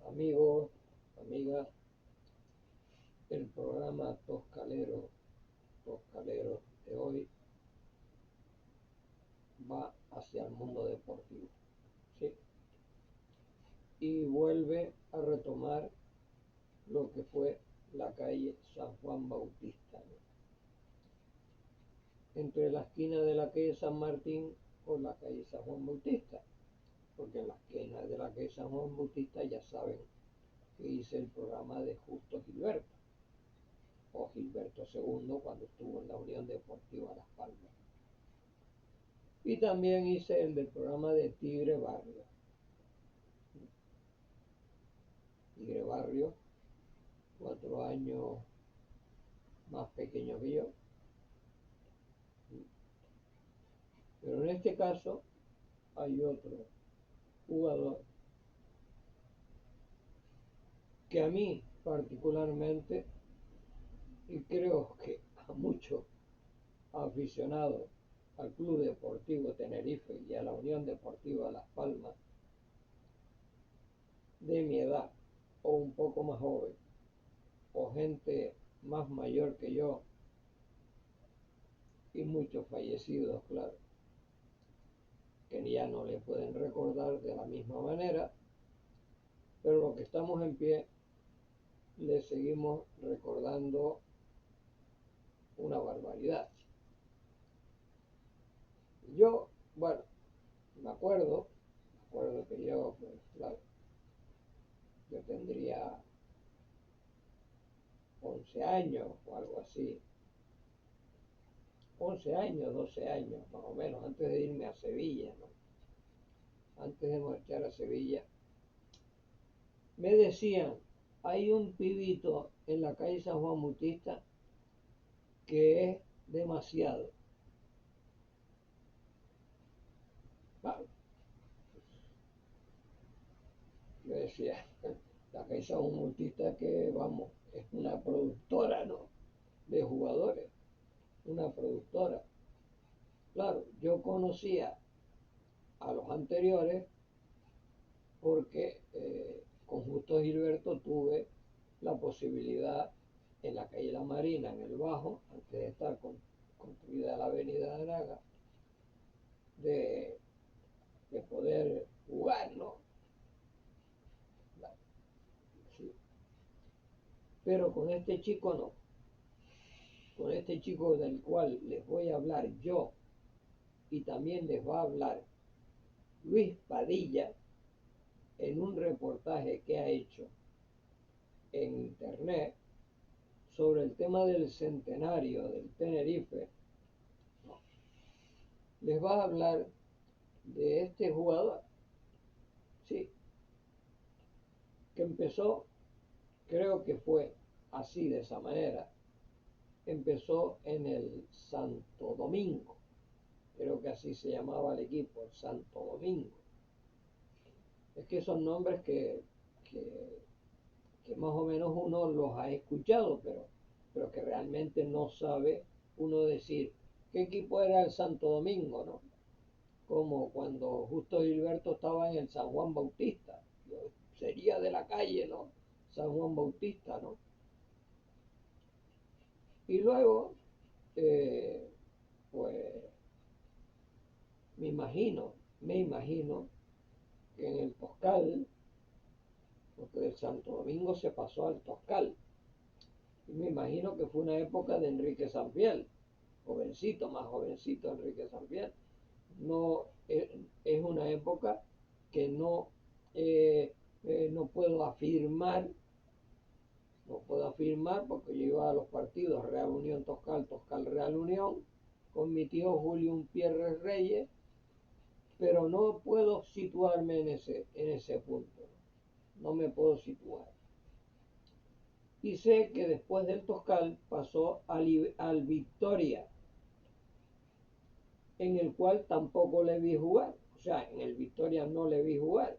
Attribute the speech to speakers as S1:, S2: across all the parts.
S1: Amigos, amigas, el programa Toscalero de hoy va hacia el mundo deportivo, ¿sí? Y vuelve a retomar lo que fue la calle San Juan Bautista, ¿no? Entre la esquina de la calle San Martín o la calle San Juan Bautista, porque en la esquina de la calle San Juan Bautista ya saben que hice el programa de Justo Gilberto, o Gilberto II cuando estuvo en la Unión Deportiva Las Palmas. Y también hice el del programa de Tigre Barrio. Tigre Barrio, 4 años más pequeño que yo. Pero en este caso hay otro jugador que a mí particularmente, y creo que a muchos aficionados al Club Deportivo Tenerife y a la Unión Deportiva Las Palmas, de mi edad o un poco más joven, o gente más mayor que yo, y muchos fallecidos, claro, que ya no le pueden recordar de la misma manera, pero los que estamos en pie le seguimos recordando una barbaridad. Yo, bueno, me acuerdo que yo, pues claro, yo tendría 11 años o algo así, 11 años, 12 años más o menos, antes de irme a Sevilla, ¿no? Antes de marchar a Sevilla, me decían, hay un pibito en la calle San Juan Bautista que es demasiado. Claro, yo decía, la calle San Juan Bautista que, vamos, es una productora, ¿no? De jugadores, una productora. Claro, yo conocía a los anteriores porque con Justo Gilberto tuve la posibilidad en la calle La Marina, en el Bajo, antes de estar construida la avenida de Araga, de, de poder jugar, ¿no? Sí. Pero con este chico no, con este chico del cual les voy a hablar yo y también les va a hablar Luis Padilla en un reportaje que ha hecho en internet sobre el tema del centenario del Tenerife. No, les va a hablar de este jugador, sí, que empezó, creo que fue así, de esa manera, empezó en el Santo Domingo, creo que así se llamaba el equipo, el Santo Domingo. Es que son nombres que, que más o menos uno los ha escuchado, pero que realmente no sabe uno decir qué equipo era el Santo Domingo, ¿no? Como cuando Justo Gilberto estaba en el San Juan Bautista, sería de la calle, ¿no? San Juan Bautista, ¿no? Y luego, eh, pues me imagino que en el Toscal, porque del Santo Domingo se pasó al Toscal, y me imagino que fue una época de Enrique Sanfiel, jovencito, más jovencito Enrique Sanfiel. No, es una época que no puedo afirmar, porque yo iba a los partidos Real Unión Toscal, Toscal Real Unión, con mi tío Julio Pierres Reyes, pero no puedo situarme en ese punto, no me puedo situar. Y sé que después del Toscal pasó al Victoria, en el cual tampoco le vi jugar, o sea, en el Victoria no le vi jugar.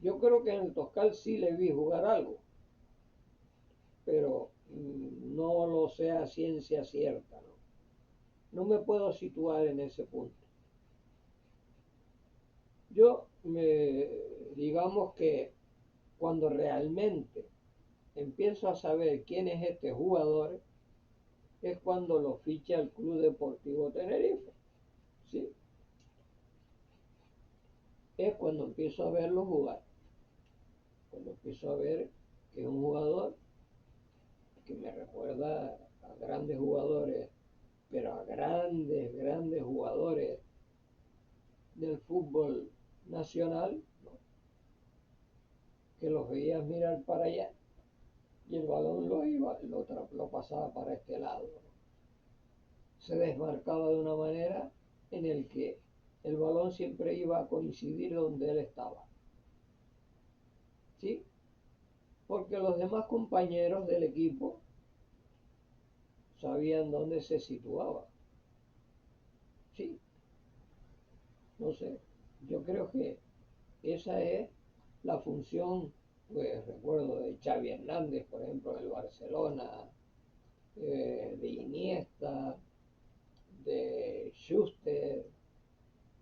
S1: Yo creo que en el Toscal sí le vi jugar algo, pero no lo sé a ciencia cierta, ¿no? No me puedo situar en ese punto. Yo, digamos que Cuando realmente empiezo a saber quién es este jugador, es cuando lo ficha el Club Deportivo Tenerife, ¿sí? Es cuando empiezo a verlo jugar, cuando empiezo a ver que es un jugador que me recuerda a grandes jugadores, pero a grandes, grandes jugadores del fútbol nacional, ¿no? Que los veías mirar para allá y el balón lo pasaba para este lado, ¿no? Se desmarcaba de una manera en el que el balón siempre iba a coincidir donde él estaba, ¿sí? Porque los demás compañeros del equipo sabían dónde se situaba, ¿sí? No sé, yo creo que esa es la función, pues recuerdo de Xavi Hernández, por ejemplo, en el Barcelona, de Iniesta, de Schuster,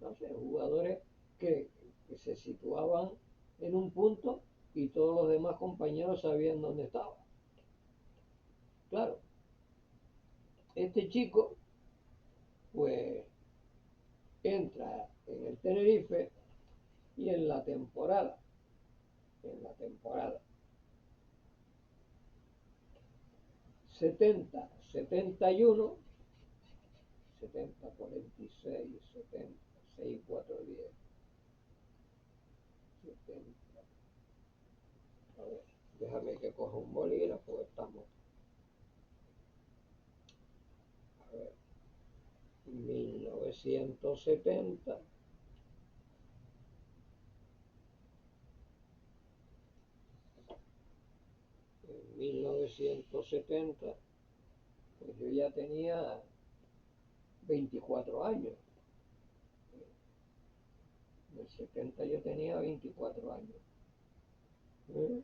S1: no sé, jugadores que se situaban en un punto y todos los demás compañeros sabían dónde estaba. Claro, este chico, pues, entra en el Tenerife y en la temporada 70, 71, 70, 46, 70, 6, 4, 10, 70. A ver, déjame que coja un bolígrafo, estamos. A ver, 1970. En 1970, pues yo ya tenía 24 años. En el 70 yo tenía 24 años. ¿Eh?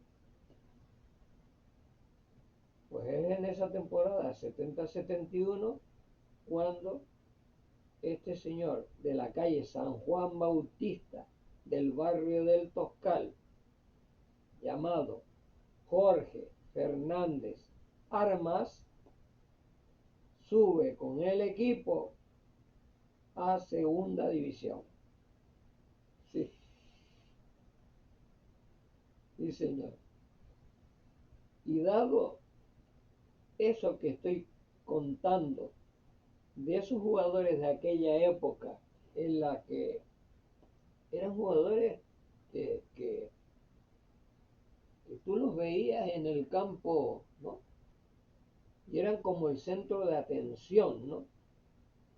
S1: Pues es en esa temporada 70-71 cuando este señor de la calle San Juan Bautista del barrio del Toscal, llamado Jorge Fernández Armas, sube con el equipo a segunda división. Sí, sí señor. Y dado eso que estoy contando de esos jugadores de aquella época en la que eran jugadores que tú los veías en el campo, ¿no? Y eran como el centro de atención, ¿no?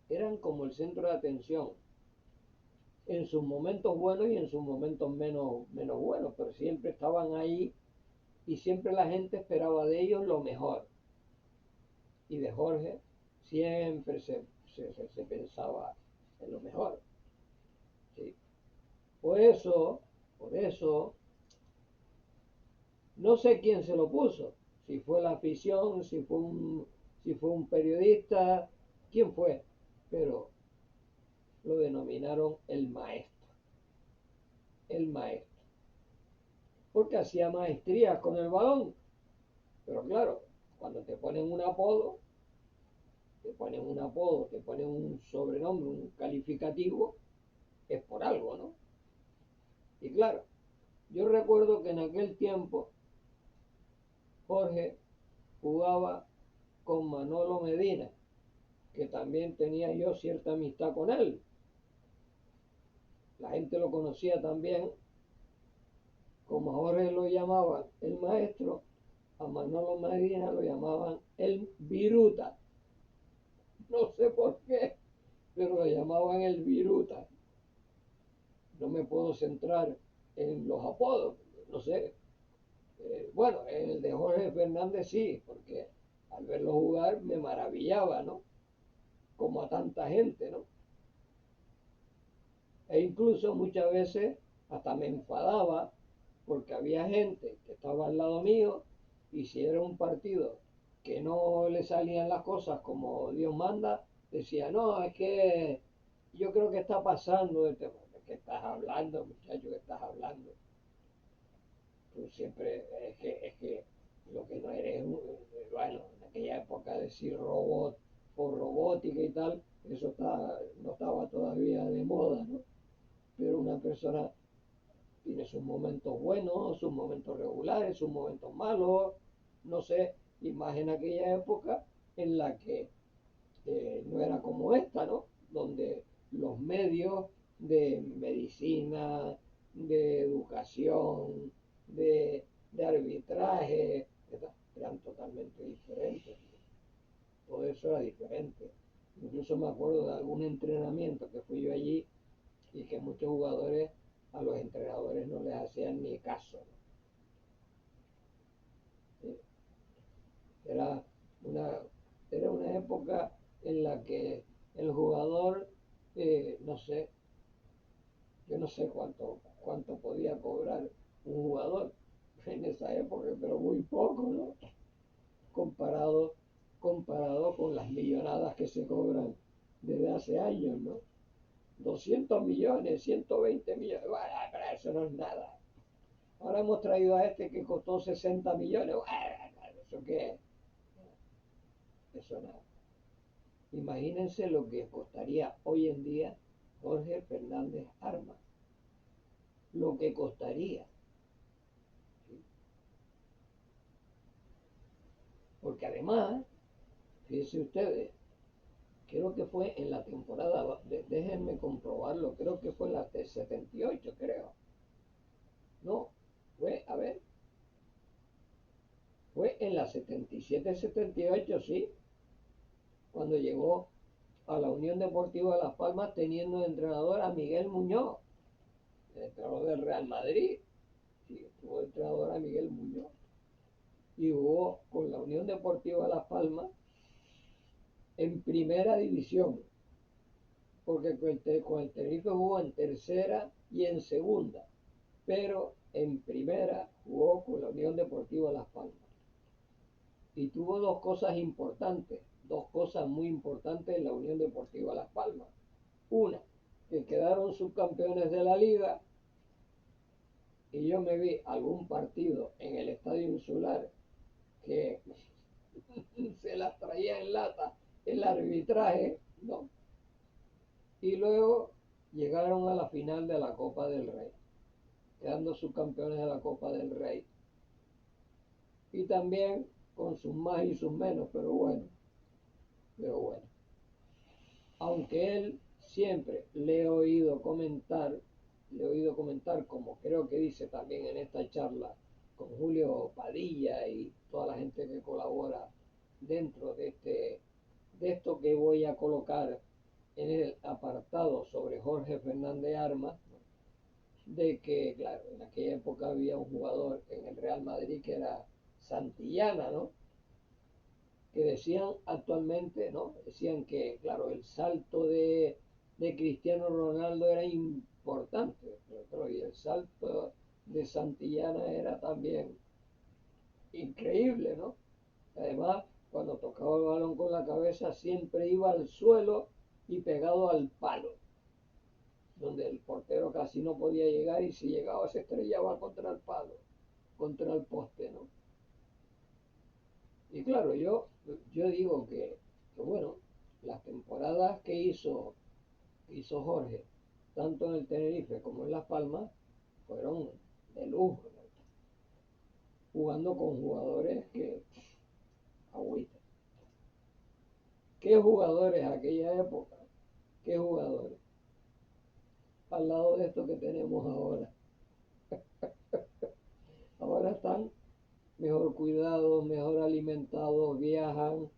S1: Eran como el centro de atención en sus momentos buenos y en sus momentos menos buenos, pero siempre estaban ahí y siempre la gente esperaba de ellos lo mejor. Y de Jorge siempre se pensaba en lo mejor, ¿sí? Por eso, no sé quién se lo puso, si fue la afición, si fue un periodista, quién fue, pero lo denominaron el maestro, porque hacía maestrías con el balón, pero claro, cuando te ponen un sobrenombre, un calificativo, es por algo, ¿no? Y claro, yo recuerdo que en aquel tiempo Jorge jugaba con Manolo Medina, que también tenía yo cierta amistad con él. La gente lo conocía también, como a Jorge lo llamaban el maestro, a Manolo Medina lo llamaban el viruta. No sé por qué, pero lo llamaban el viruta. No me puedo centrar en los apodos, no sé. Bueno, en el de Jorge Fernández sí, porque al verlo jugar me maravillaba, ¿no? Como a tanta gente, ¿no? E incluso muchas veces hasta me enfadaba porque había gente que estaba al lado mío y si era un partido que no le salían las cosas como Dios manda, decía, no, es que yo creo que está pasando, ¿de qué estás hablando, muchacho? ¿Qué estás hablando? tú siempre, es que lo que no eres, bueno, en aquella época decir robot o robótica y tal, eso no estaba todavía de moda, ¿no? Pero una persona tiene sus momentos buenos, sus momentos regulares, sus momentos malos, no sé, y más en aquella época en la que no era como esta, ¿no? Donde los medios de medicina, de educación, de arbitraje, eran totalmente diferentes. Todo eso era diferente. Incluso me acuerdo de algún entrenamiento que fui yo allí y que muchos jugadores a los entrenadores no les hacían ni caso, ¿no? Era una, era una época en la que el jugador, no sé, yo no sé cuánto podía cobrar un jugador en esa época, pero muy poco, ¿no? Comparado, comparado con las millonadas que se cobran desde hace años, ¿no? 200 millones, 120 millones, bueno, pero eso no es nada. Ahora hemos traído a este que costó 60 millones, bueno, ¿eso qué? Eso nada. Imagínense lo que costaría hoy en día Jorge Fernández Armas, lo que costaría, ¿sí? Porque además, fíjense ustedes, creo que fue en la temporada, déjenme comprobarlo, creo que fue en la de 78, creo. No, a ver, fue en la 77-78, sí, cuando llegó a la Unión Deportiva de Las Palmas teniendo de entrenador a Miguel Muñoz, el entrenador del Real Madrid. Sí, tuvo de entrenador a Miguel Muñoz y jugó con la Unión Deportiva de Las Palmas en primera división, porque con el Tenerife jugó en tercera y en segunda, pero en primera jugó con la Unión Deportiva de Las Palmas. Y tuvo dos cosas muy importantes en la Unión Deportiva Las Palmas. Una, que quedaron subcampeones de la liga y yo me vi algún partido en el Estadio Insular que se las traía en lata el arbitraje, ¿no? Y luego llegaron a la final de la Copa del Rey, quedando subcampeones de la Copa del Rey. Y también con sus más y sus menos, pero bueno. Aunque él siempre le he oído comentar, como creo que dice también en esta charla con Julio Padilla y toda la gente que colabora dentro de esto que voy a colocar en el apartado sobre Jorge Fernández Armas, de que, claro, en aquella época había un jugador en el Real Madrid que era Santillana, ¿no? Que decían actualmente, ¿no? Decían que, claro, el salto de Cristiano Ronaldo era importante, pero claro, y el salto de Santillana era también increíble, ¿no? Además, cuando tocaba el balón con la cabeza siempre iba al suelo y pegado al palo, donde el portero casi no podía llegar y si llegaba se estrellaba contra el palo, contra el poste, ¿no? Y claro, yo digo que bueno, las temporadas que hizo Jorge, tanto en el Tenerife como en Las Palmas, fueron de lujo, ¿no? Jugando con jugadores que agüita. ¿Qué jugadores aquella época? ¿Qué jugadores? Al lado de esto que tenemos ahora. Ahora están mejor cuidados, mejor alimentados, viajan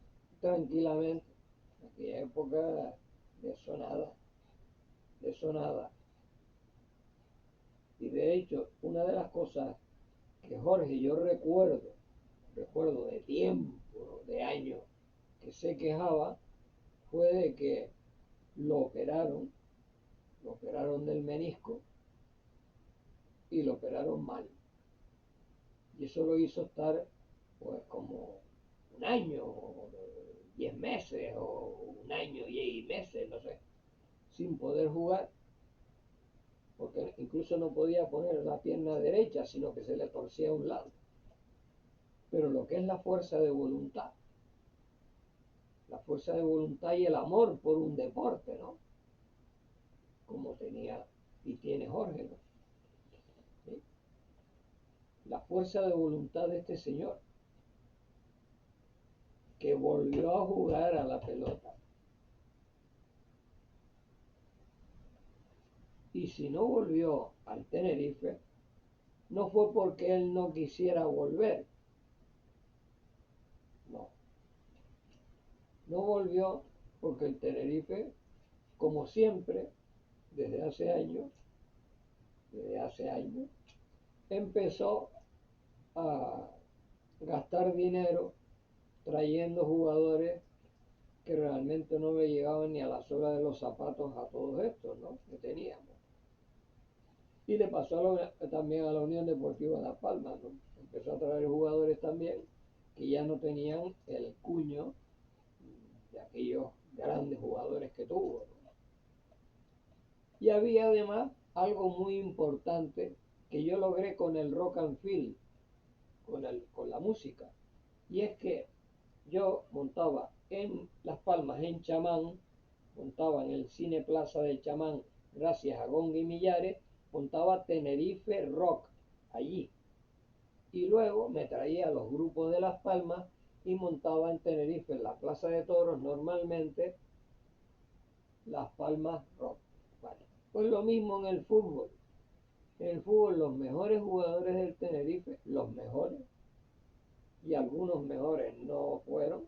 S1: tranquilamente. En aquella época de eso nada, de eso nada. Y de hecho, una de las cosas que Jorge yo recuerdo de tiempo, de años, que se quejaba, fue de que lo operaron del menisco y lo operaron mal. Y eso lo hizo estar pues como un año, o 10 meses, o un año y meses, no sé, sin poder jugar, porque incluso no podía poner la pierna derecha, sino que se le torcía a un lado. Pero lo que es la fuerza de voluntad y el amor por un deporte, ¿no? Como tenía y tiene Jorge, ¿no? ¿Sí? La fuerza de voluntad de este señor, que volvió a jugar a la pelota. Y si no volvió al Tenerife, no fue porque él no quisiera volver. No, no volvió porque el Tenerife, como siempre, desde hace años, empezó a gastar dinero trayendo jugadores que realmente no le llegaban ni a la sola de los zapatos a todos estos, ¿no? Que teníamos. Y le pasó también a la Unión Deportiva Las Palmas, ¿no? Empezó a traer jugadores también que ya no tenían el cuño de aquellos grandes jugadores que tuvo, ¿no? Y había además algo muy importante que yo logré con el rock and feel, con la música, y es que yo montaba en Las Palmas, en Chamán, montaba en el Cine Plaza de Chamán, gracias a Gonga y Millares, montaba Tenerife Rock allí. Y luego me traía a los grupos de Las Palmas y montaba en Tenerife, en la Plaza de Toros, normalmente Las Palmas Rock. Vale. Pues lo mismo en el fútbol. En el fútbol los mejores jugadores del Tenerife, los mejores, y algunos mejores no fueron,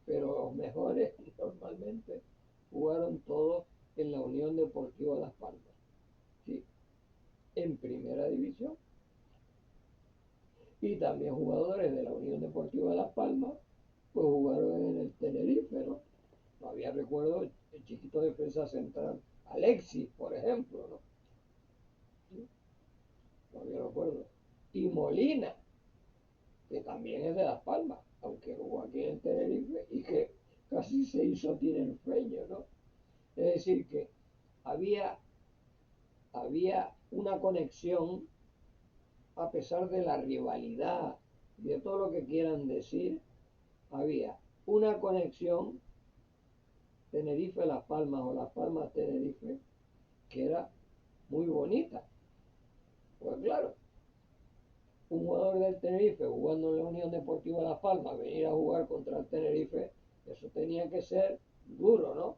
S1: pero los mejores normalmente jugaron todos en la Unión Deportiva Las Palmas, ¿sí? En primera división. Y también jugadores de la Unión Deportiva Las Palmas, pues jugaron en el Tenerife, ¿no? Todavía recuerdo el chiquito defensa central, Alexis, por ejemplo, ¿no? ¿Sí? Todavía recuerdo. Y Molina, que también es de Las Palmas, aunque jugó aquí en Tenerife y que casi se hizo tinerfeño, ¿no? Es decir, que había, había una conexión a pesar de la rivalidad y de todo lo que quieran decir, había una conexión Tenerife-Las Palmas o Las Palmas-Tenerife que era muy bonita. Pues claro, un jugador del Tenerife jugando en la Unión Deportiva Las Palmas, venir a jugar contra el Tenerife, eso tenía que ser duro, ¿no?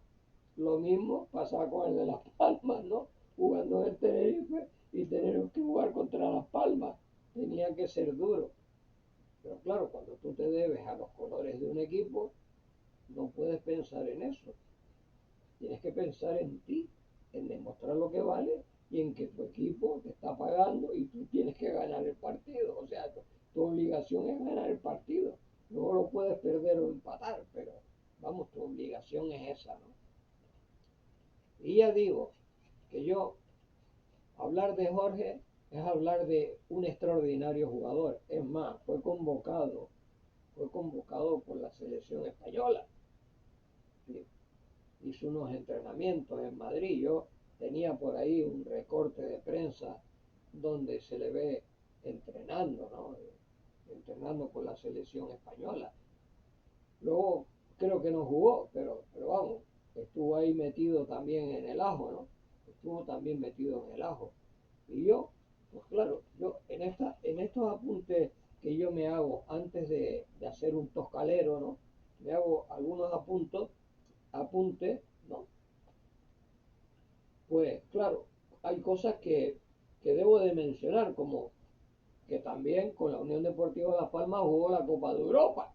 S1: Lo mismo pasaba con el de Las Palmas, ¿no? Jugando en el Tenerife y tener que jugar contra Las Palmas, tenía que ser duro. Pero claro, cuando tú te debes a los colores de un equipo, no puedes pensar en eso. Tienes que pensar en ti, en demostrar lo que vale y en que tu equipo te está pagando y tú tienes que ganar el partido. O sea, tu obligación es ganar el partido. Luego lo puedes perder o empatar, pero vamos, tu obligación es esa, ¿no? Y ya digo que yo, hablar de Jorge es hablar de un extraordinario jugador. Es más, fue convocado por la selección española. ¿Sí? Hizo unos entrenamientos en Madrid. Yo tenía por ahí un recorte de prensa donde se le ve entrenando, ¿no? Entrenando con la selección española. Luego creo que no jugó, pero vamos, estuvo ahí metido también en el ajo, ¿no? Estuvo también metido en el ajo. Y yo, pues claro, yo en estos apuntes que yo me hago antes de hacer un toscalero, ¿no? Me hago algunos apuntes, ¿no? Pues claro, hay cosas que debo de mencionar, como que también con la Unión Deportiva Las Palmas jugó la Copa de Europa.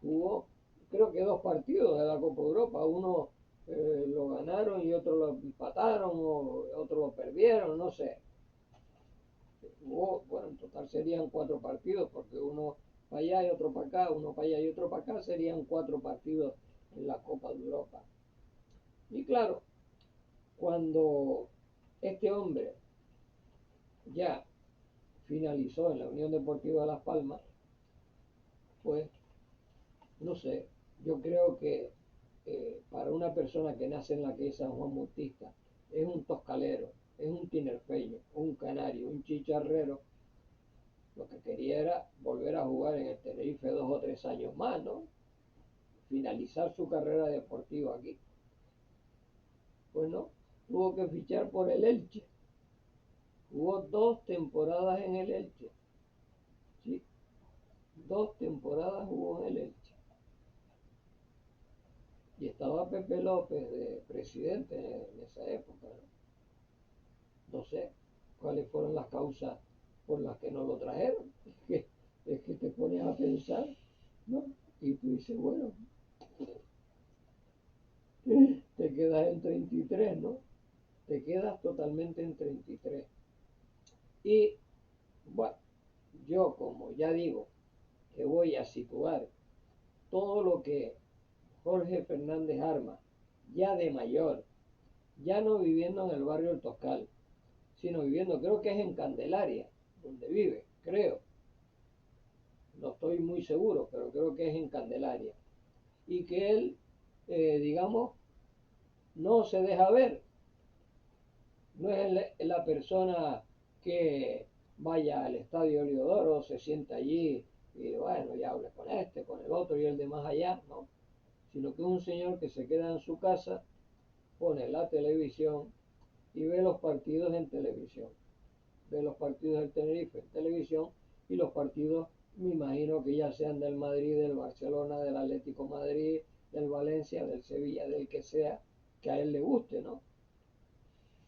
S1: Jugó, creo que dos partidos de la Copa de Europa. Uno lo ganaron y otro lo empataron o otro lo perdieron, no sé. Bueno, en total serían cuatro partidos, porque uno para allá y otro para acá, uno para allá y otro para acá, serían cuatro partidos en la Copa de Europa. Y claro, cuando este hombre ya finalizó en la Unión Deportiva de Las Palmas, pues, no sé, yo creo que para una persona que nace en la que es San Juan Bautista, es un toscalero, es un chicharrero, lo que quería era volver a jugar en el Tenerife 2 o 3 años más, ¿no? Finalizar su carrera deportiva aquí. Pues no, tuvo que fichar por el Elche. Jugó 2 temporadas en el Elche. Sí, 2 temporadas jugó en el Elche. Y estaba Pepe López de presidente en esa época, ¿no? No sé cuáles fueron las causas por las que no lo trajeron. Es que te pones a pensar, ¿no? Y tú dices, bueno, te quedas en 33, ¿no? Te quedas totalmente en 33. Y, bueno, yo como ya digo, que voy a situar todo lo que Jorge Fernández Armas, ya de mayor, ya no viviendo en el barrio El Toscal, sino viviendo, creo que es en Candelaria, donde vive, creo. No estoy muy seguro, pero creo que es en Candelaria. Y que él, digamos, no se deja ver. No es la persona que vaya al Estadio Heliodoro, se sienta allí y bueno, ya hable con este, con el otro y el de más allá, ¿no? Sino que es un señor que se queda en su casa, pone la televisión y ve los partidos en televisión. Ve los partidos del Tenerife en televisión y los partidos, me imagino que ya sean del Madrid, del Barcelona, del Atlético Madrid, del Valencia, del Sevilla, del que sea, que a él le guste, ¿no?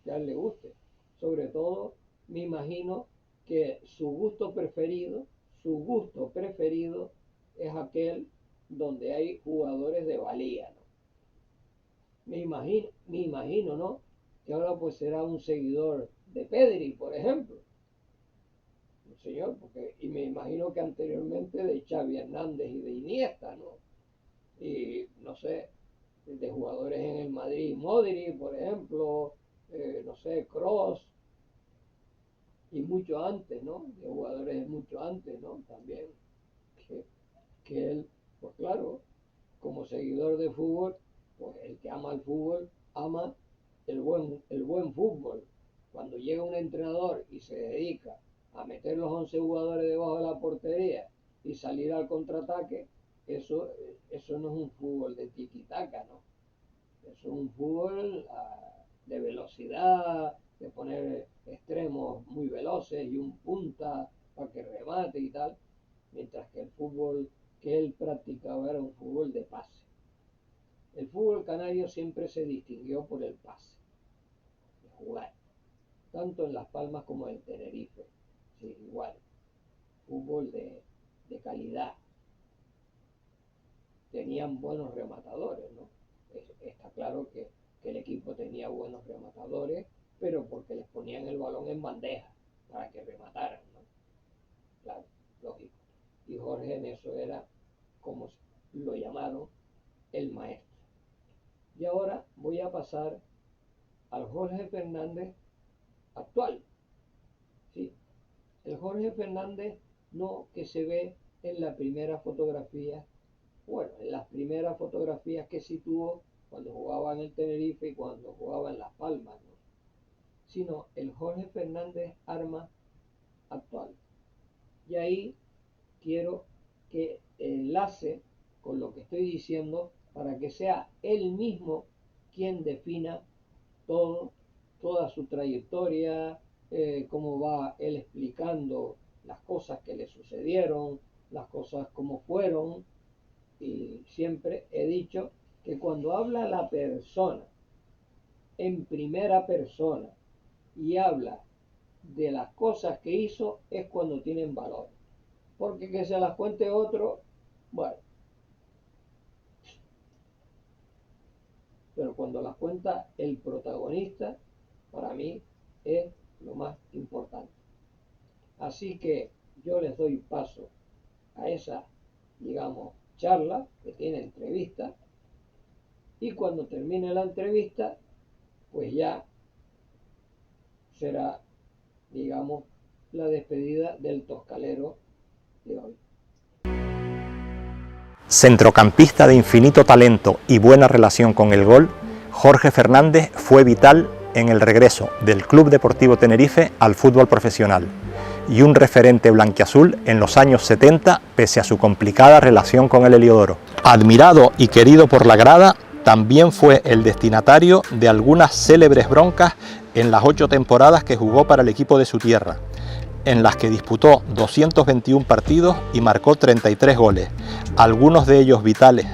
S1: Que a él le guste. Sobre todo, me imagino que su gusto preferido es aquel donde hay jugadores de valía, ¿no? Me imagino, ¿no? Que ahora pues será un seguidor de Pedri, por ejemplo. Un señor, porque, y me imagino que anteriormente de Xavi Hernández y de Iniesta, ¿no? Y no sé, de jugadores en el Madrid, Modric, por ejemplo, no sé, Kroos, y mucho antes, ¿no? De jugadores mucho antes, ¿no? También, que, que él, pues claro, como seguidor de fútbol, pues el que ama el fútbol, ama el buen fútbol. Cuando llega un entrenador y se dedica a meter los 11 jugadores debajo de la portería y salir al contraataque, eso no es un fútbol de tiki-taka, ¿no? Eso es un fútbol de velocidad, de poner extremos muy veloces y un punta para que remate y tal, mientras que el fútbol que él practicaba era un fútbol de pase. El fútbol canario siempre se distinguió por el pase, de jugar, tanto en Las Palmas como en Tenerife, sí, igual, fútbol de calidad. Tenían buenos rematadores, ¿no? Está claro que el equipo tenía buenos rematadores, pero porque les ponían el balón en bandeja para que remataran, ¿no? Claro, lógico. Y Jorge en eso era, como lo llamaron, el maestro. Y ahora voy a pasar al Jorge Fernández actual. ¿Sí? El Jorge Fernández no que se ve en la primera fotografía, bueno, en las primeras fotografías que sí tuvo cuando jugaba en el Tenerife y cuando jugaba en Las Palmas, ¿no? Sino el Jorge Fernández Armas actual. Y ahí quiero que enlace con lo que estoy diciendo para que sea él mismo quien defina todo, toda su trayectoria, cómo va él explicando las cosas que le sucedieron, las cosas como fueron. Y siempre he dicho que cuando habla la persona en primera persona y habla de las cosas que hizo es cuando tienen valor. Porque que se las cuente otro, bueno. Pero cuando las cuenta el protagonista, para mí es lo más importante. Así que yo les doy paso a esa, digamos, charla que tiene entrevista. Y cuando termine la entrevista, pues ya será, digamos, la despedida del toscalero de hoy.
S2: Centrocampista de infinito talento y buena relación con el gol, Jorge Fernández fue vital en el regreso del Club Deportivo Tenerife al fútbol profesional. y un referente blanquiazul en los años 70, pese a su complicada relación con el Heliodoro. Admirado y querido por la grada, también fue el destinatario de algunas célebres broncas en las 8 temporadas que jugó para el equipo de su tierra, en las que disputó 221 partidos y marcó 33 goles, algunos de ellos vitales,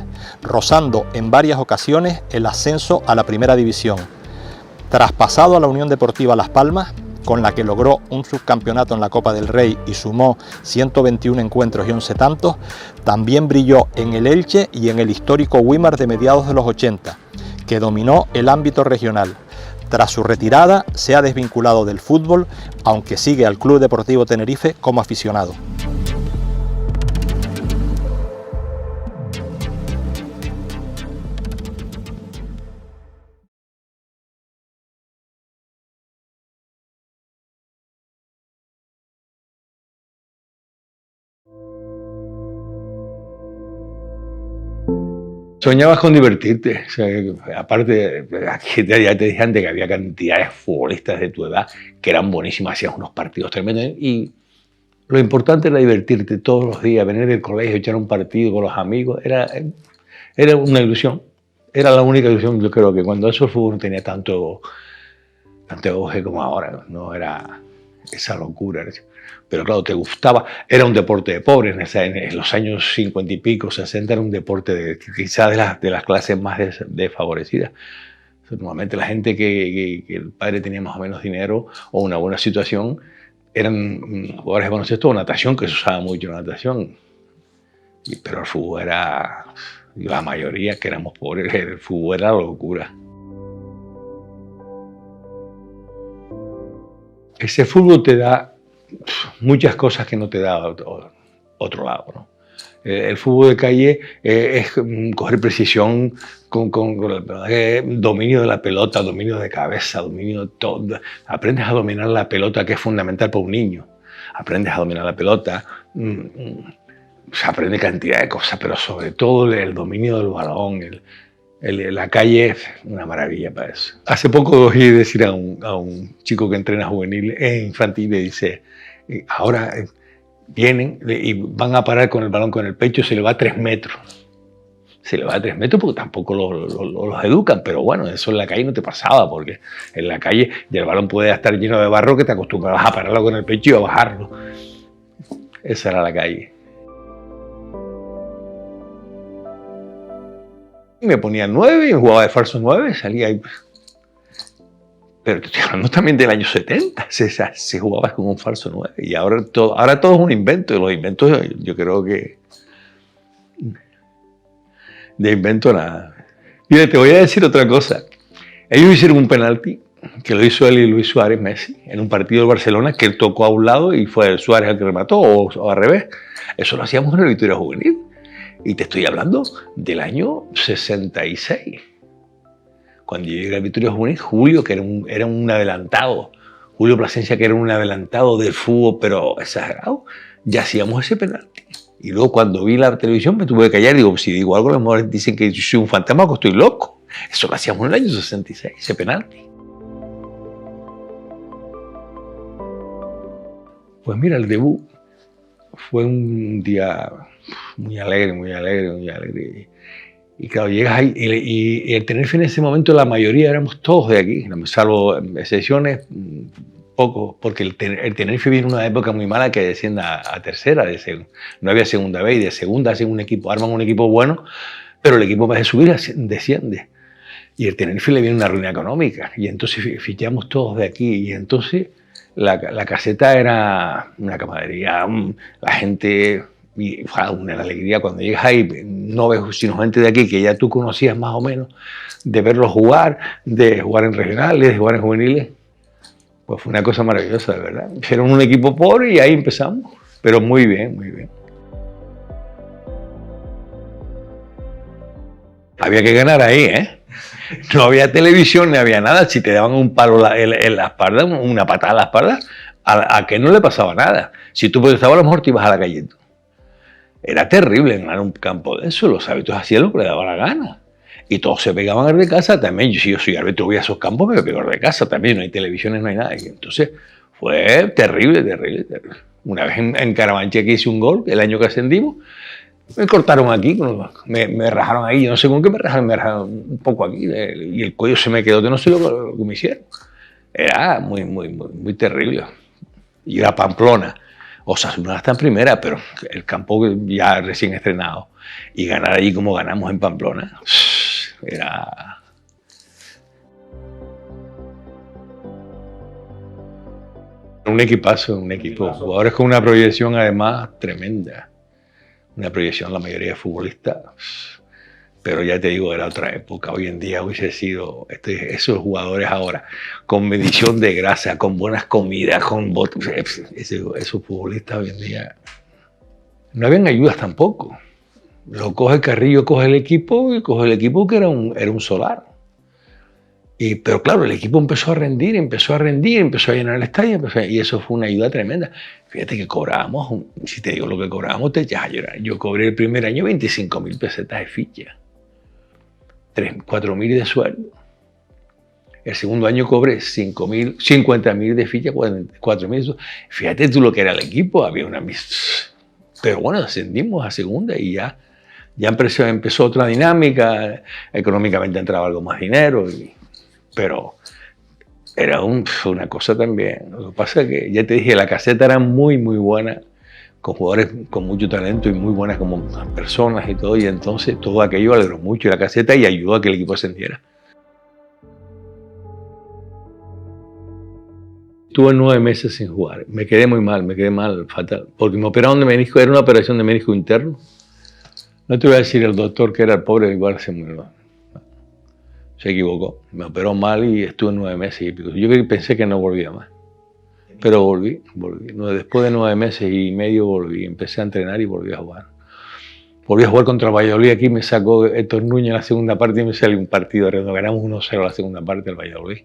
S2: rozando en varias ocasiones el ascenso a la primera división. Traspasado a la Unión Deportiva Las Palmas, con la que logró un subcampeonato en la Copa del Rey y sumó 121 encuentros y 11 tantos, también brilló en el Elche y en el histórico Güímar de mediados de los 80, que dominó el ámbito regional. Tras su retirada se ha desvinculado del fútbol, aunque sigue al Club Deportivo Tenerife como aficionado.
S3: Soñabas con divertirte, o sea, aparte, ya te dije antes que había cantidades de futbolistas de tu edad que eran buenísimas, hacían unos partidos tremendos y lo importante era divertirte todos los días, venir del colegio, echar un partido con los amigos, era una ilusión, era la única ilusión. Yo creo que cuando eso el fútbol no tenía tanto auge como ahora, no era esa locura. Pero claro, te gustaba, era un deporte de pobres, en los años 50 y pico, 60, era un deporte quizás de las clases más desfavorecidas. Normalmente la gente que el padre tenía más o menos dinero o una buena situación, eran jugadores de baloncesto o natación, que se usaba mucho la natación. Pero el fútbol era, la mayoría que éramos pobres, el fútbol era la locura. Ese fútbol te da muchas cosas que no te da otro lado, ¿no? El fútbol de calle es coger precisión con dominio de la pelota, dominio de cabeza, dominio de todo. Aprendes a dominar la pelota, que es fundamental para un niño. Aprendes a dominar la pelota, se aprende cantidad de cosas, pero sobre todo el dominio del balón, la calle es una maravilla para eso. Hace poco oí decir a un chico que entrena juvenil, infantil, le dice, ahora vienen y van a parar con el balón con el pecho, se le va a 3 metros. Se le va a 3 metros porque tampoco los educan, pero bueno, eso en la calle no te pasaba, porque en la calle el balón puede estar lleno de barro que te acostumbrabas a pararlo con el pecho y a bajarlo. Esa era la calle. Me ponía 9 y jugaba de falso 9, salía ahí. Pero te estoy hablando también del año 70, se jugaba con un falso 9 y ahora todo es un invento, y los inventos yo creo que de invento nada. Mira, te voy a decir otra cosa. Ellos hicieron un penalti, que lo hizo él y Luis Suárez Messi, en un partido del Barcelona, que él tocó a un lado y fue el Suárez el que remató, o al revés. Eso lo hacíamos en la Victoria Juvenil. Y te estoy hablando del año 66. Cuando yo llegué a la Victoria Juvenil, Julio, que era un adelantado, Julio Plasencia, que era un adelantado del fútbol, pero exagerado, ya hacíamos ese penalti. Y luego cuando vi la televisión me tuve que callar y digo, si digo algo, a lo mejor dicen que yo soy un fantasma o que estoy loco. Eso lo hacíamos en el año 66, ese penalti. Pues mira, el debut fue un día muy alegre. Y claro, llegas ahí y el Tenerife en ese momento la mayoría éramos todos de aquí, salvo excepciones, pocos, porque el Tenerife viene en una época muy mala que descienda a tercera, no había segunda B y de segunda hacen un equipo, arman un equipo bueno, pero el equipo en vez de subir desciende. Y el Tenerife le viene una ruina económica y entonces fichamos todos de aquí y entonces la caseta era una camaradería, la gente... Y una alegría cuando llegas ahí, no ves sino gente de aquí que ya tú conocías más o menos, de verlos jugar, de jugar en regionales, de jugar en juveniles. Pues fue una cosa maravillosa, de verdad. Hicieron un equipo pobre y ahí empezamos, pero muy bien, muy bien. Había que ganar ahí, ¿eh? No había televisión, ni había nada. Si te daban un palo en la espalda, una patada en la espalda, a que no le pasaba nada. Si tú protestabas, a lo mejor te ibas a la calle. Era terrible ganar un campo de eso, los árbitros hacían lo que le daba la gana. Y todos se pegaban al de casa también. Si yo soy árbitro, voy a esos campos, me pego al de casa también, no hay televisiones, no hay nada. Y entonces Fue terrible, terrible, terrible. Una vez en Carabanchel que hice un gol, el año que ascendimos, me cortaron aquí, me rajaron ahí, yo no sé con qué me rajaron un poco aquí, y el cuello se me quedó, que no sé lo que me hicieron. Era muy terrible. Y era Pamplona. Osasuna está en primera, pero el campo ya recién estrenado. Y ganar allí como ganamos en Pamplona, era... Un equipazo, un equipo. Jugadores con una proyección además tremenda. Una proyección la mayoría de futbolistas. Pero ya te digo, era otra época. Hoy en día hubiese sido esos jugadores ahora, con medición de grasa, con buenas comidas, con esos futbolistas hoy en día. No habían ayudas tampoco. Lo coge Carrillo, coge el equipo, y coge el equipo que era un solar. Pero claro, el equipo empezó a rendir, empezó a llenar el estadio, y eso fue una ayuda tremenda. Fíjate que cobrábamos, si te digo lo que cobrábamos, te echas a llorar. Yo cobré el primer año 25.000 pesetas de ficha. 4.000 de sueldo. El segundo año cobré 5.000, 50.000 de ficha, 4.000. Fíjate tú lo que era el equipo, había una... Pero bueno, ascendimos a segunda y ya empezó otra dinámica, económicamente entraba algo más dinero, pero era una cosa también. Lo que pasa es que, ya te dije, la caseta era muy buena, con jugadores con mucho talento y muy buenas como personas y todo, y entonces todo aquello alegró mucho la caseta y ayudó a que el equipo ascendiera. Estuve 9 meses sin jugar, me quedé mal, fatal, porque me operaron de menisco, era una operación de menisco interno. No te voy a decir el doctor que era el pobre, igual se equivocó, me operó mal y estuve 9 meses y pico. Yo pensé que no volvía más. Pero volví. Después de 9 meses y medio volví, empecé a entrenar y volví a jugar. Volví a jugar contra Valladolid, aquí me sacó Héctor Núñez en la segunda parte y me salió un partido redondo. Ganamos 1-0 la segunda parte del Valladolid.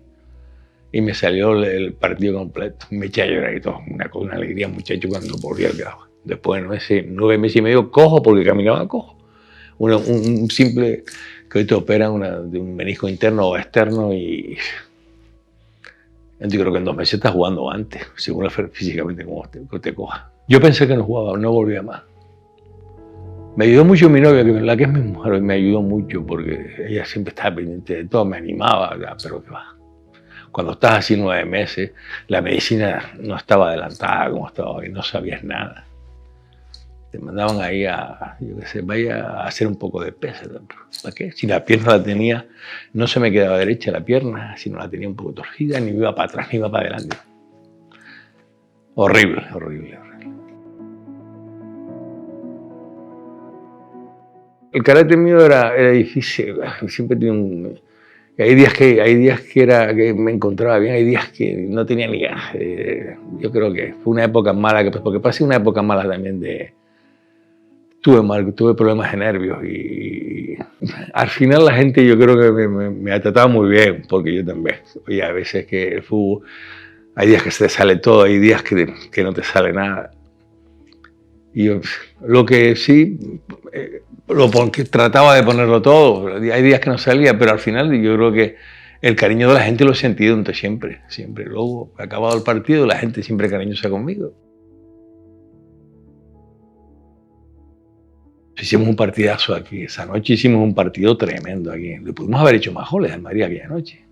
S3: Y me salió el partido completo. Me eché a llorar y todo. Una alegría, muchacho, cuando volví al grado. Después de 9 meses y medio, cojo, porque caminaba cojo. Un simple, que hoy te operan de un menisco interno o externo y... Yo creo que en 2 meses estás jugando antes, según físicamente como te coja. Yo pensé que no jugaba, no volvía más. Me ayudó mucho mi novia, la que es mi mujer hoy, me ayudó mucho porque ella siempre estaba pendiente de todo, me animaba, pero qué va. Cuando estás así 9 meses, la medicina no estaba adelantada como estaba hoy, no sabías nada. Te mandaban ahí vaya a hacer un poco de pesa. ¿Para qué? Si la pierna la tenía, no se me quedaba derecha la pierna, si no la tenía un poco torcida, ni me iba para atrás, ni iba para adelante. Horrible. El carácter mío era difícil, siempre tenía hay días que me encontraba bien, hay días que no tenía ni ganas. Yo creo que fue una época mala, porque pasé una época mala también tuve problemas de nervios y al final la gente yo creo que me ha tratado muy bien, porque yo también. Oye, a veces que el fútbol, hay días que se te sale todo, hay días que no te sale nada. Y yo, lo que sí, porque trataba de ponerlo todo, hay días que no salía, pero al final yo creo que el cariño de la gente lo he sentido siempre. Luego, acabado el partido, la gente siempre cariñosa conmigo. Hicimos un partidazo aquí, esa noche hicimos un partido tremendo aquí. Le pudimos haber hecho más goles a Madrid aquella noche.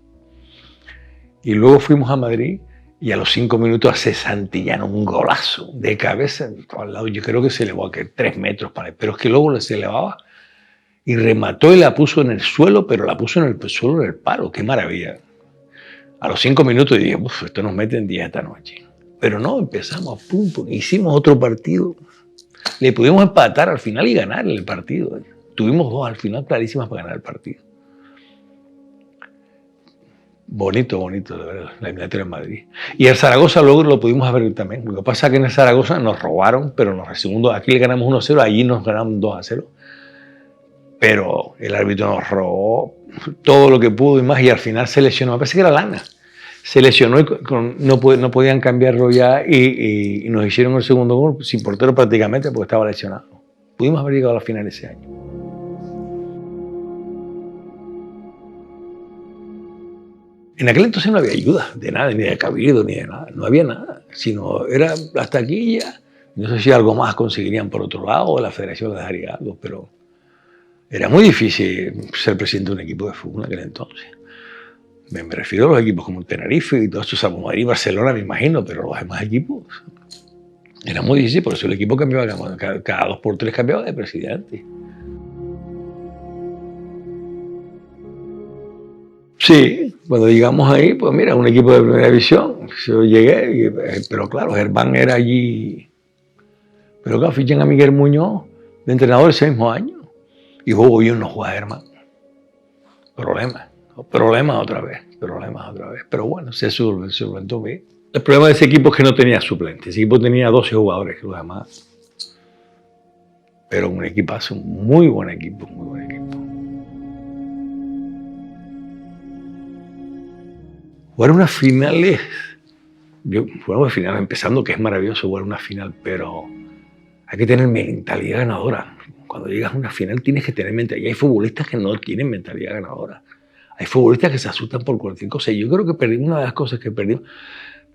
S3: Y luego fuimos a Madrid y a los 5 minutos hace Santillana un golazo de cabeza al lado. Yo creo que se elevó a 3 metros, pero es que luego se elevaba y remató y la puso en el suelo, pero la puso en el suelo del palo. ¡Qué maravilla! A los 5 minutos dije, esto nos mete en 10 esta noche. Pero no, empezamos, hicimos otro partido. Le pudimos empatar al final y ganar el partido. Tuvimos 2 al final clarísimas para ganar el partido. Bonito, de verdad, la eliminatoria en Madrid. Y el Zaragoza luego lo pudimos ver también. Lo que pasa es que en el Zaragoza nos robaron, pero aquí le ganamos 1-0, allí nos ganamos 2-0. Pero el árbitro nos robó todo lo que pudo y más, y al final se lesionó. Me parece que era Lana. Se lesionó y no podían cambiarlo ya y nos hicieron el segundo gol sin portero prácticamente porque estaba lesionado. Pudimos haber llegado a la final ese año. En aquel entonces no había ayuda de nada, ni de Cabildo, ni de nada. No había nada. sino era hasta aquí ya. No sé si algo más conseguirían por otro lado o la federación les daría algo, pero era muy difícil ser presidente de un equipo de fútbol en aquel entonces. Me refiero a los equipos como el Tenerife y todo esto, salvo Madrid y Barcelona, me imagino, pero los demás equipos era muy difícil, por eso el equipo cambiaba, cada 2 por 3 cambiaba de presidente. Sí, cuando llegamos ahí, pues mira, un equipo de primera división, yo llegué, pero claro, Germán era allí, pero claro, fichan a Miguel Muñoz de entrenador ese mismo año, y juego yo no juega Germán. Problemas otra vez, pero bueno, se solventó bien. El problema de ese equipo es que no tenía suplentes, ese equipo tenía 12 jugadores, los demás, pero un equipazo, muy buen equipo, muy buen equipo. Jugar unas finales, jugamos finales empezando, que es maravilloso jugar una final, pero hay que tener mentalidad ganadora. Cuando llegas a una final tienes que tener mentalidad. Y hay futbolistas que no tienen mentalidad ganadora. Hay futbolistas que se asustan por cualquier cosa. Y yo creo que perdimos una de las cosas que perdimos.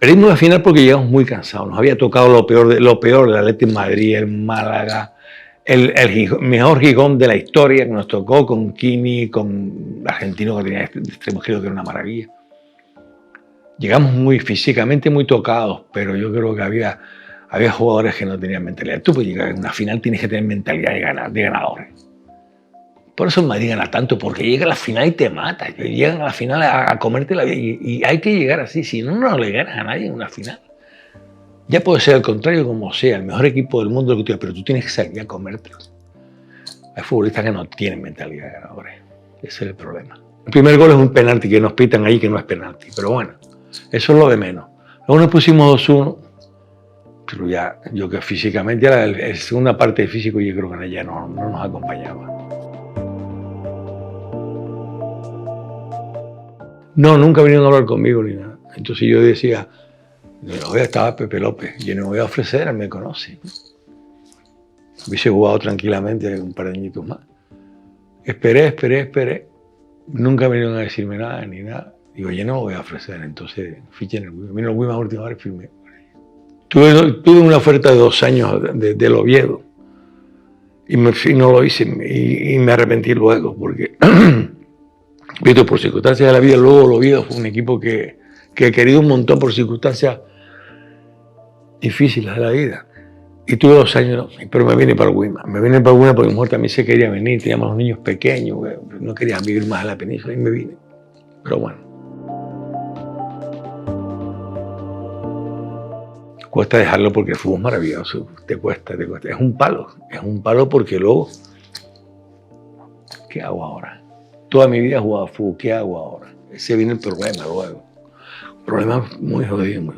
S3: Perdimos la final porque llegamos muy cansados. Nos había tocado lo peor del Atlético de Madrid, el Málaga, el mejor Gijón de la historia que nos tocó con Kini, con el argentino que tenía extremo izquierdo, que era una maravilla. Llegamos muy físicamente muy tocados, pero yo creo que había jugadores que no tenían mentalidad. Tú, pues, llegar a una final tienes que tener mentalidad de ganadores. Por eso el Madrid gana tanto, porque llega a la final y te mata. Llegan a la final a comerte la vida. Y hay que llegar así, si no, no le ganas a nadie en una final. Ya puede ser al contrario, como sea, el mejor equipo del mundo, pero tú tienes que salir a comértelo. Hay futbolistas que no tienen mentalidad de ganadores. Ese es el problema. El primer gol es un penalti que nos pitan ahí, que no es penalti, pero bueno. Eso es lo de menos. Luego nos pusimos 2-1, pero ya, yo que físicamente, la segunda parte de físico, yo creo que ya no nos acompañaba. No, nunca vinieron a hablar conmigo ni nada. Entonces yo decía, estaba Pepe López, yo no me voy a ofrecer, él me conoce. Hubiese jugado tranquilamente un par de añitos más. Esperé. Nunca vinieron a decirme nada ni nada. Digo, yo no me voy a ofrecer, entonces fiché en el Wima. Vino el Wima a última hora y firmé. Tuve una oferta de 2 años del Oviedo y no lo hice y me arrepentí luego porque, visto por circunstancias de la vida, luego el Oviedo fue un equipo que he querido un montón por circunstancias difíciles de la vida. Y tuve 2 años, pero me vine para el Wima. Me vine para el Wima porque mi mujer también se quería venir, teníamos los niños pequeños, no quería vivir más en la península y me vine. Pero bueno. Cuesta dejarlo porque el fútbol es maravilloso, te cuesta. Es un palo porque luego, ¿qué hago ahora? Toda mi vida he jugado fútbol, ¿qué hago ahora? Ese viene el problema luego. Problema muy jodido,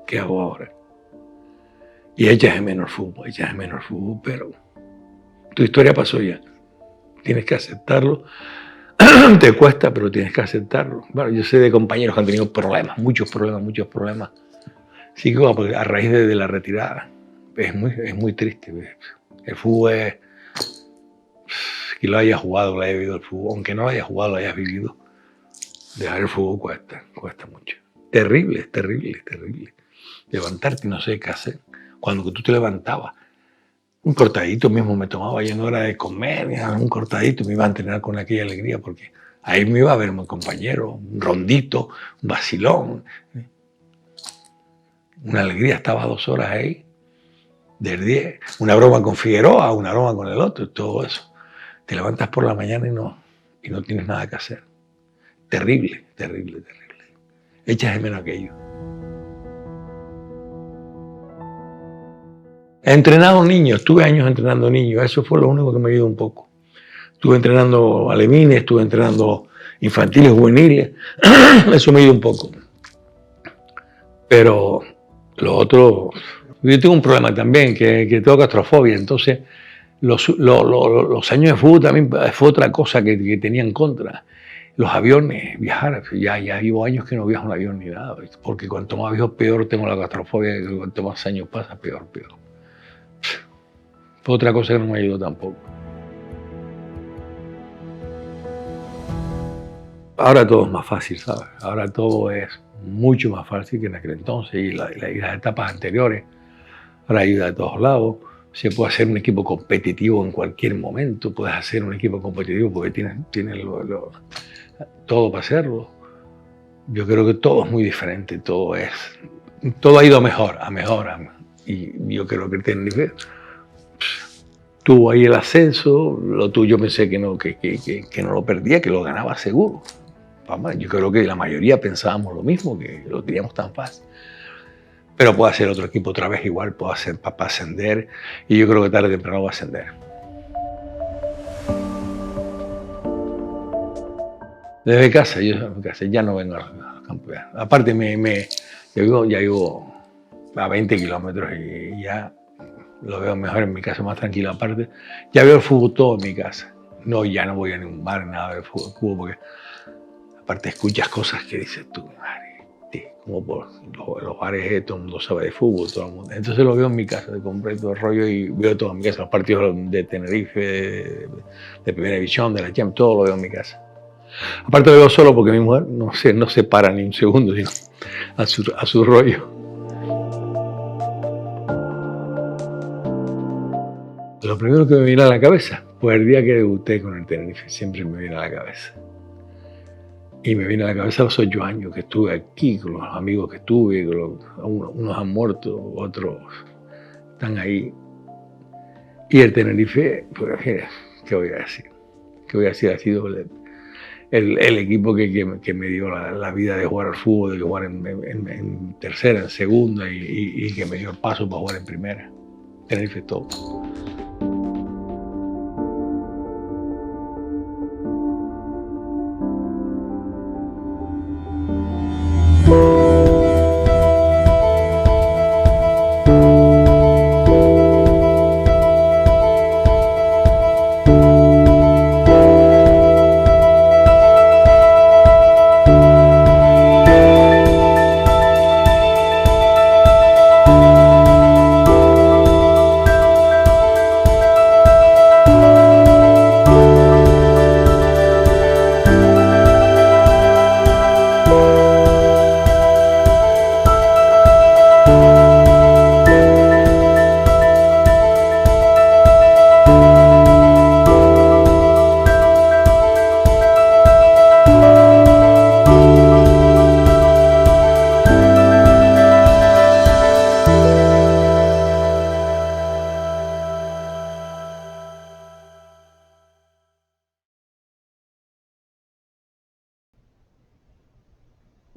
S3: ¿qué hago ahora? Y echas de menos el fútbol, pero tu historia pasó ya. Tienes que aceptarlo. Te cuesta, pero tienes que aceptarlo. Bueno, yo sé de compañeros que han tenido problemas, muchos problemas. Sí, porque a raíz de la retirada es muy triste. El fútbol es, que lo hayas jugado, lo hayas vivido el fútbol, aunque no lo hayas jugado, lo hayas vivido, dejar el fútbol cuesta mucho. Terrible. Levantarte y no sé qué hacer. Cuando tú te levantabas, un cortadito mismo me tomaba, ya no era de comer, un cortadito, me iba a entrenar con aquella alegría, porque ahí me iba a ver mi compañero, un rondito, un vacilón. Una alegría, estaba 2 horas ahí, del 10, una broma con Figueroa, una broma con el otro, todo eso. Te levantas por la mañana y no tienes nada que hacer. Terrible. Echas de menos aquello. He entrenado niños, estuve años entrenando niños, eso fue lo único que me ayudó un poco. Estuve entrenando alevines, estuve entrenando infantiles, juveniles, eso me ayudó un poco. Pero lo otro, yo tengo un problema también, que tengo claustrofobia, entonces los años de fútbol también fue otra cosa que tenía en contra. Los aviones, viajar, ya llevo años que no viajo en avión ni nada, porque cuanto más viejo peor tengo la claustrofobia, y cuanto más años pasa peor. Fue otra cosa que no me ayudó tampoco. Ahora todo es más fácil, ¿sabes? Ahora todo es mucho más fácil que en aquel entonces y las etapas anteriores. Ahora ayuda de todos lados. Se puede hacer un equipo competitivo en cualquier momento. Puedes hacer un equipo competitivo porque tienes todo para hacerlo. Yo creo que todo es muy diferente. Todo ha ido a mejor. Y yo creo que el Tenerife tuvo ahí el ascenso. Lo tuyo pensé que no lo perdía, que lo ganaba seguro. Yo creo que la mayoría pensábamos lo mismo, que lo teníamos tan fácil. Pero puede hacer otro equipo otra vez igual, puede hacer para ascender, y yo creo que tarde o temprano va a ascender. Desde casa, yo ya no vengo a los campos. Aparte, ya vivo a 20 kilómetros y ya lo veo mejor en mi casa, más tranquilo. Aparte, ya veo el fútbol todo en mi casa. No, ya no voy a ningún bar, nada de fútbol, porque aparte escuchas cosas que dices tú, madre. Como por los bares, todo el mundo sabe de fútbol, todo el mundo. Entonces lo veo en mi casa, compré todo el rollo y veo todo en mi casa, los partidos de Tenerife, de Primera División, de la Champions, todo lo veo en mi casa. Aparte lo veo solo porque mi mujer no se para ni un segundo, sino a su rollo. Lo primero que me viene a la cabeza, pues el día que debuté con el Tenerife, siempre me viene a la cabeza. Y me viene a la cabeza los 8 años que estuve aquí, con los amigos que estuve, unos han muerto, otros están ahí. Y el Tenerife, pues, ¿qué voy a decir? ¿Qué voy a decir? Ha sido el equipo que me dio la vida de jugar al fútbol, de jugar en tercera, en segunda y que me dio el paso para jugar en primera. Tenerife todo.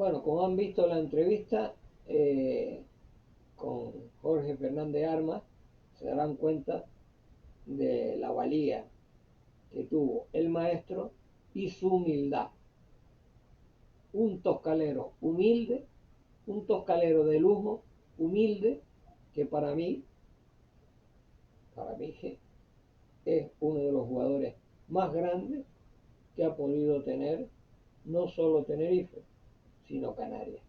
S1: Bueno, como han visto la entrevista con Jorge Fernández Armas, se darán cuenta de la valía que tuvo el maestro y su humildad. Un toscalero humilde, un toscalero de lujo, humilde, que para mí es uno de los jugadores más grandes que ha podido tener no solo Tenerife, sino Canarias.